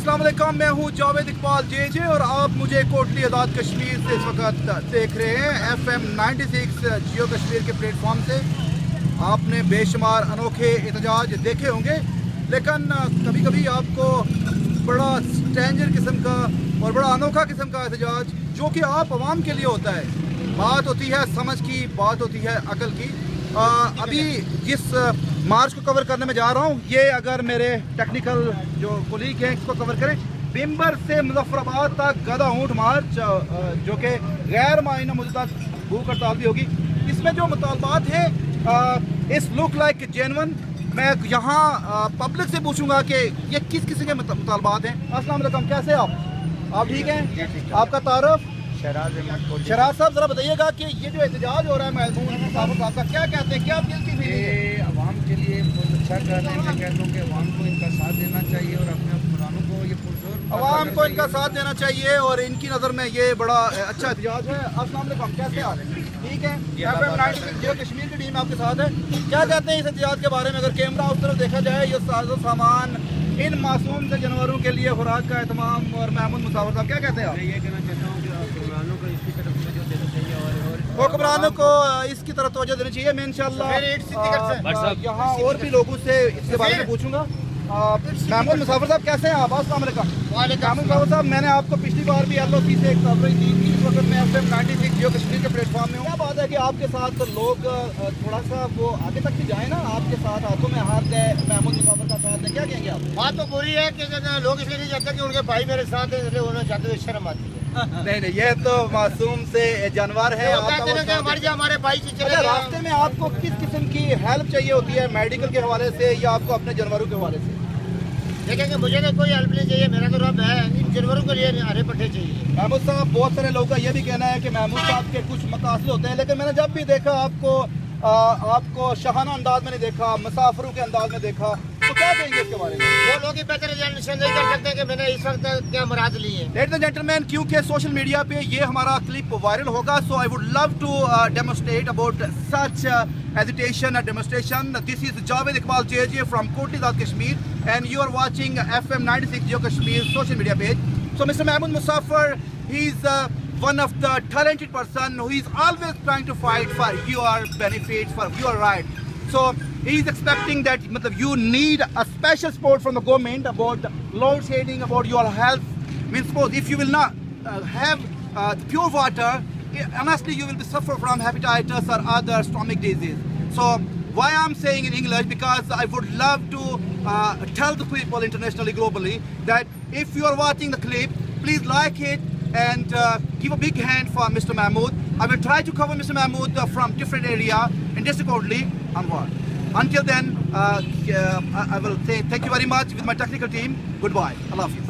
अस्सलाम वालेकुम, मैं हूं जावेद इकबाल जे और आप मुझे कोटली आज़ाद कश्मीर से इस वक्त देख रहे हैं FM 96 जियो कश्मीर के प्लेटफॉर्म से। आपने बेशुमार अनोखे एहतजाज देखे होंगे, लेकिन कभी कभी आपको बड़ा स्ट्रेंजर किस्म का और बड़ा अनोखा किस्म का एहतजाज जो कि आप आवाम के लिए होता है। बात होती है समझ की, बात होती है अकल की। अभी जिस मार्च को कवर करने में जा रहा हूँ, ये अगर मेरे टेक्निकल जो कोलीग हैं इसको कवर करें, बिम्बर से मुजफ्फराबाद तक गधा ऊँट मार्च, जो कि गैर मायना मुद्दत भूख हड़ताल भी होगी। इसमें जो मुतालबात हैं इस लुक लाइक जेन्युइन। मैं यहाँ पब्लिक से पूछूंगा कि ये किस किसी के मुतालबात हैं। अस्सलाम वालेकुम, कैसे आप ठीक हैं? आपका तारुफ? शराज साहब, जरा बताइएगा कि ये जो एहतजाज हो रहा है महमूद साहब का, क्या कहते हैं, क्या दिल की फीलिंग है? आवाम के लिए बहुत अच्छा कर रहे हैं। मैं कहता हूँ कि आवाम को इनका साथ देना चाहिए और अपने हुक्मरानों को ये पुरजोर आवाम को इनका साथ देना चाहिए और इनकी नज़र में ये बड़ा अच्छा एहतजाज है। अस्सलाम वालेकुम, कैसे आ रहे हैं? ठीक है, FM 96 जियो कश्मीर की टीम आपके साथ है। क्या कहते हैं इस एहतजाज के बारे में? अगर कैमरा उस तरफ देखा जाए, ये साजो सामान इन मासूम से जानवरों के लिए खुराक का एहतमाम, और महमूद मुसावर साहब क्या कहते हैं आप? मैं ये कहना चाहता हूँ कि हुक्मरानों को इसकी तरफ तवज्जो देना चाहिए और हुक्मरानों को इसकी तरफ तवज्जो देनी चाहिए। मैं इंशाअल्लाह यहाँ और भी लोगों से इसके बारे में पूछूंगा। महमूद मुसाफिर साहब, कैसे हैं आप? अस्सलाम वालेकुम। महमूद मुसाफिर साहब, मैंने आपको पिछली बार भी LOC से एक कवरेज दी थी। इस वक्त मैं FM 96 जियो कश्मीर के प्लेटफॉर्म में हूँ। क्या बात है कि आपके साथ लोग थोड़ा सा वो आगे तक भी जाए ना, आपके साथ हाथों में हाथ है, महमूद मुसाफिर का साथ है, क्या कहेंगे आप? बात तो बुरी है कि लोग इसलिए नहीं चाहते कि उनके भाई मेरे साथ है, इसलिए उन्हें चाहते हुए शर्म आती है। नहीं, ये तो मासूम से जानवर है। हमारे भाई से चले रास्ते में आपको किस किस्म की हेल्प चाहिए होती है, मेडिकल के हवाले से या आपको अपने जानवरों के हवाले से? देखेंगे, मुझे तो कोई हेल्प नहीं चाहिए, मेरा तो रब है। इन जानवरों के लिए हरे पट्टे चाहिए। महमूद साहब, बहुत सारे लोगों का ये भी कहना है कि महमूद साहब के कुछ मकासद होते हैं, लेकिन मैंने जब भी देखा आपको शाहाना अंदाज में नहीं देखा, मुसाफिरों के अंदाज में देखा, तो क्या कहेंगे इसके बारे में? वो लोग ही बेहतर नहीं कर सकते कि मैंने इस वक्त क्या मुराद ली है। लेडीज एंड जेंटलमैन, क्योंकि सोशल मीडिया पे ये हमारा क्लिप वायरल होगा, so I would love to demonstrate about such hesitation, a demonstration. This is Javed Iqbal JJ from Kotli Azad Kashmir, and you are watching FM 96 Jio Kashmir social media page. So Mr. Mahmood Musafir, he's one of the talented person who is always trying to fight for your benefits, for your right. So he is expecting that you need a special support from the government about load shedding, about your health. Means suppose if you will not have pure water, honestly you will be suffer from hepatitis or other stomach disease. So why I'm saying in English, because I would love to tell the people internationally, globally, that if you are watching the clip, please like it and give a big hand for Mr. Mahmood. I will try to cover Mr. Mahmood from different area and districtly onward. Until then, I will say thank you very much with my technical team. Goodbye. Allah Hafiz.